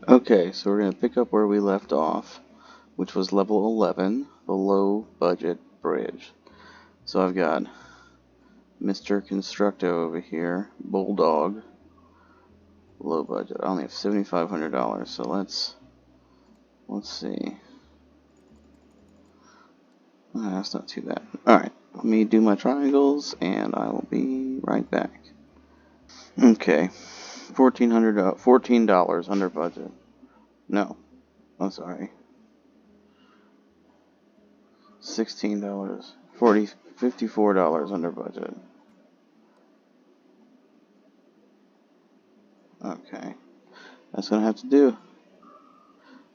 Okay, so we're going to pick up where we left off, which was level 11, the low budget bridge. So I've got Mr. Constructo over here, Bulldog, low budget. I only have $7,500, so let's see. That's not too bad. Alright, let me do my triangles, and I will be right back. Okay, $14 under budget. No, I'm sorry. $16, $54 under budget. Okay, that's gonna have to do.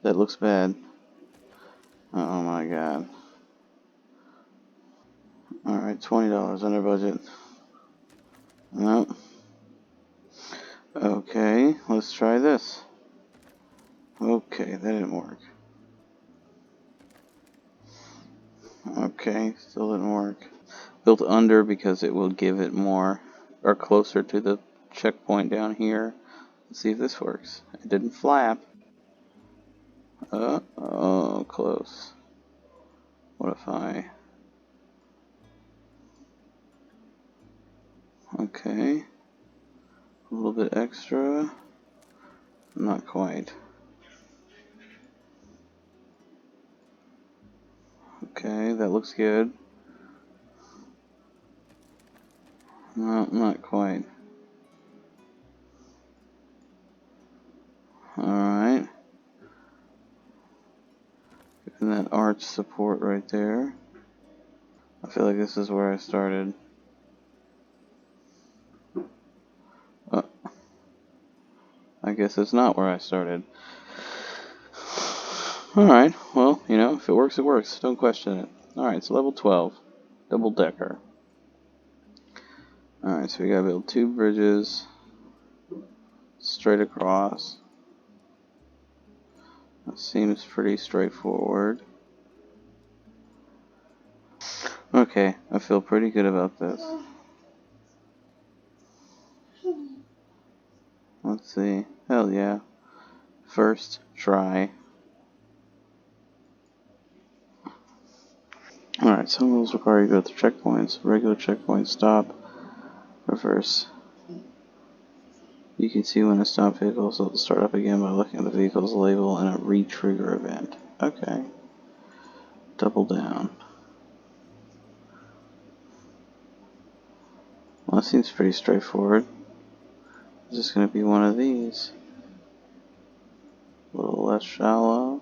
That looks bad. Oh my god. Alright, $20 under budget. No. Okay, let's try this. Okay, that didn't work. Okay, still didn't work. Built under because it will give it more, or closer to the checkpoint down here. Let's see if this works. It didn't flap. Oh, close. What if I... Okay. A little bit extra. Not quite. Okay, that looks good. No, not quite. Alright. And that arch support right there. I feel like this is where I started. I guess it's not where I started. Alright, well, you know, if it works, it works. Don't question it. Alright, so level 12. Double decker. Alright, so we gotta build 2 bridges straight across. That seems pretty straightforward. Okay, I feel pretty good about this. Let's see. Hell yeah. First try. Alright, some rules require you to go through checkpoints. Regular checkpoint, stop, reverse. You can see when a stop vehicle is to start up again by looking at the vehicle's label and a re-trigger event. Okay. Double down. Well, that seems pretty straightforward. It's just going to be one of these. A little less shallow.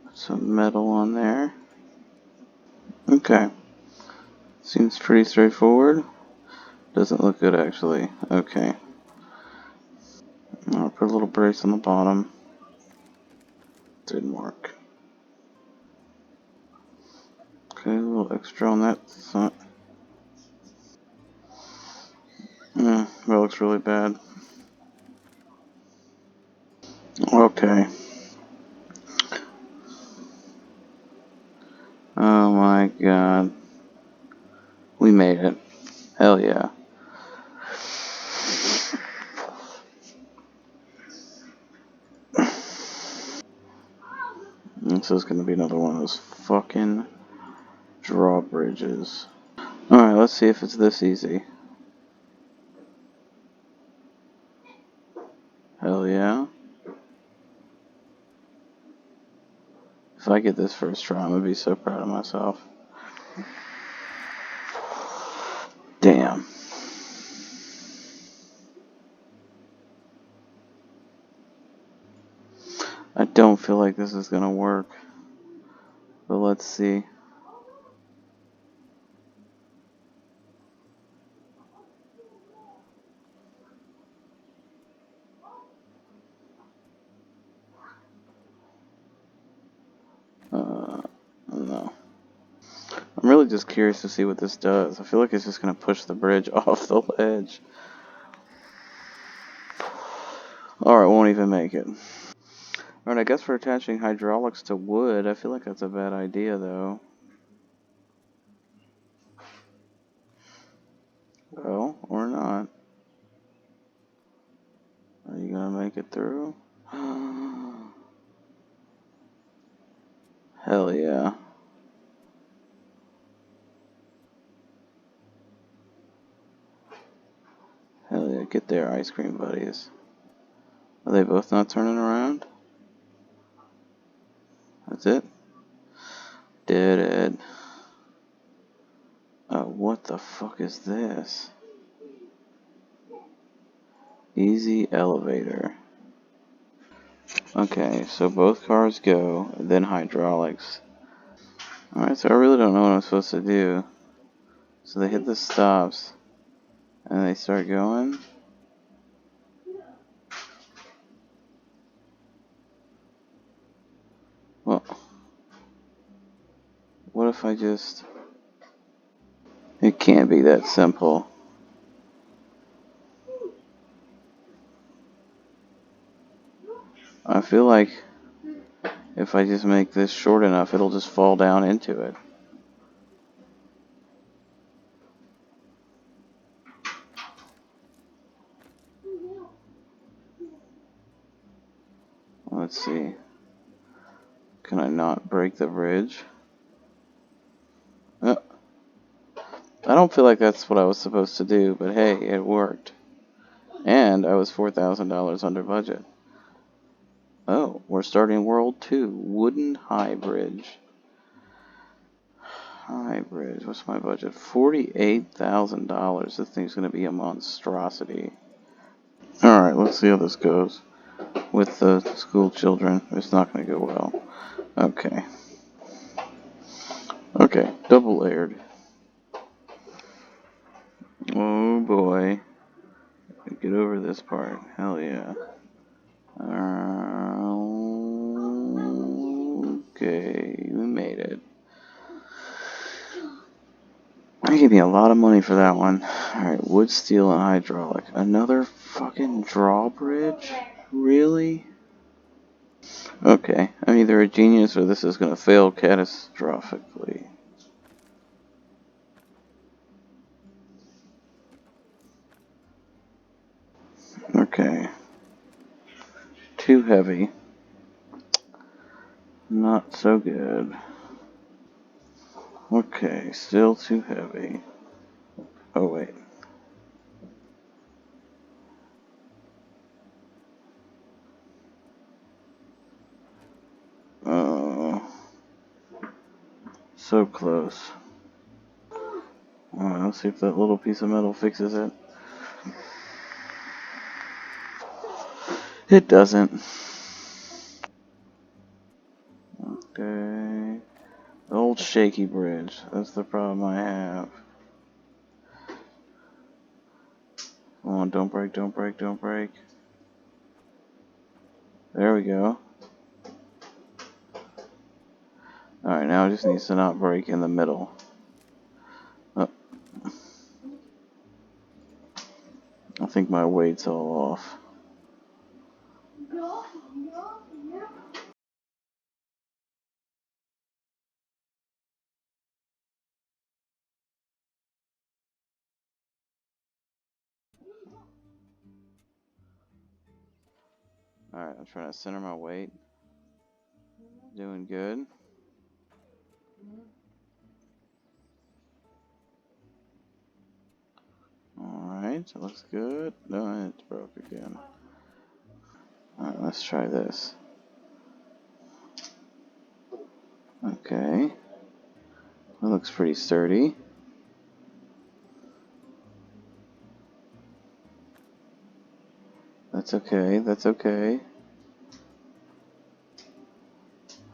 Put some metal on there. Okay. Seems pretty straightforward. Doesn't look good actually. Okay. I'll put a little brace on the bottom. Didn't work. Okay, a little extra on that side. That looks really bad. Okay. Oh my god. We made it. Hell yeah. This is gonna be another one of those fucking drawbridges. Alright, let's see if it's this easy. Hell yeah. If I get this first try, I'm gonna be so proud of myself. Damn. I don't feel like this is gonna work. But let's see. No. I'm really just curious to see what this does. I feel like it's just gonna push the bridge off the ledge. Or it won't even make it. Alright, I guess for attaching hydraulics to wood, I feel like that's a bad idea though. Well, or not. get through. Hell yeah. Hell yeah, get there, ice cream buddies. Are they both not turning around? That's it? Did it. What the fuck is this? Easy elevator. Okay, so both cars go, then hydraulics. Alright, so I really don't know what I'm supposed to do. So they hit the stops, and they start going. Well, what if I just... It can't be that simple. I feel like if I just make this short enough, it'll just fall down into it. Let's see. Can I not break the bridge? I don't feel like that's what I was supposed to do, but hey, it worked. And I was $4,000 under budget. Oh, we're starting World 2. Wooden High Bridge. High Bridge. What's my budget? $48,000. This thing's going to be a monstrosity. Alright, let's see how this goes. With the school children, it's not going to go well. Okay. Okay, double layered. Oh boy. Get over this part. Hell yeah. Okay, we made it. They gave me a lot of money for that one. Alright, wood, steel, and hydraulic. Another fucking drawbridge? Really? Okay, I'm either a genius or this is gonna fail catastrophically. Okay. Too heavy. Not so good. Okay, still too heavy. Oh wait. Oh. So close. Alright, let's see if that little piece of metal fixes it. It doesn't. Okay. The old shaky bridge. That's the problem I have. Come on, don't break, don't break, don't break. There we go. Alright, now it just needs to not break in the middle. Oh. I think my weight's all off. Alright, I'm trying to center my weight. Doing good. Alright, it looks good. No, it's broke again. Alright, let's try this. Okay. That looks pretty sturdy. That's okay, that's okay.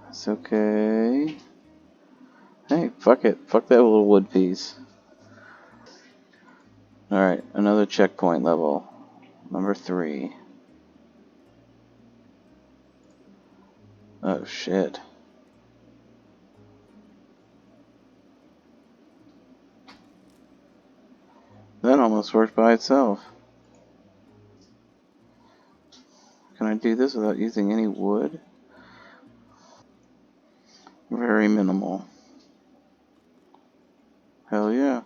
That's okay. Hey, fuck it. Fuck that little wood piece. Alright, another checkpoint level. Number 3. Oh shit. That almost worked by itself. Can I do this without using any wood? Very minimal. Hell yeah.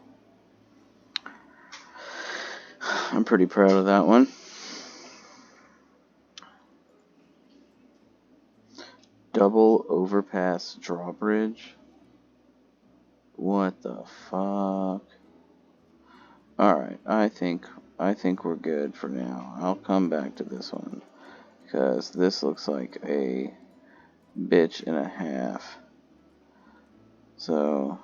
I'm pretty proud of that one. Double overpass drawbridge? What the fuck? Alright, I think we're good for now. I'll come back to this one, because this looks like a bitch and a half. So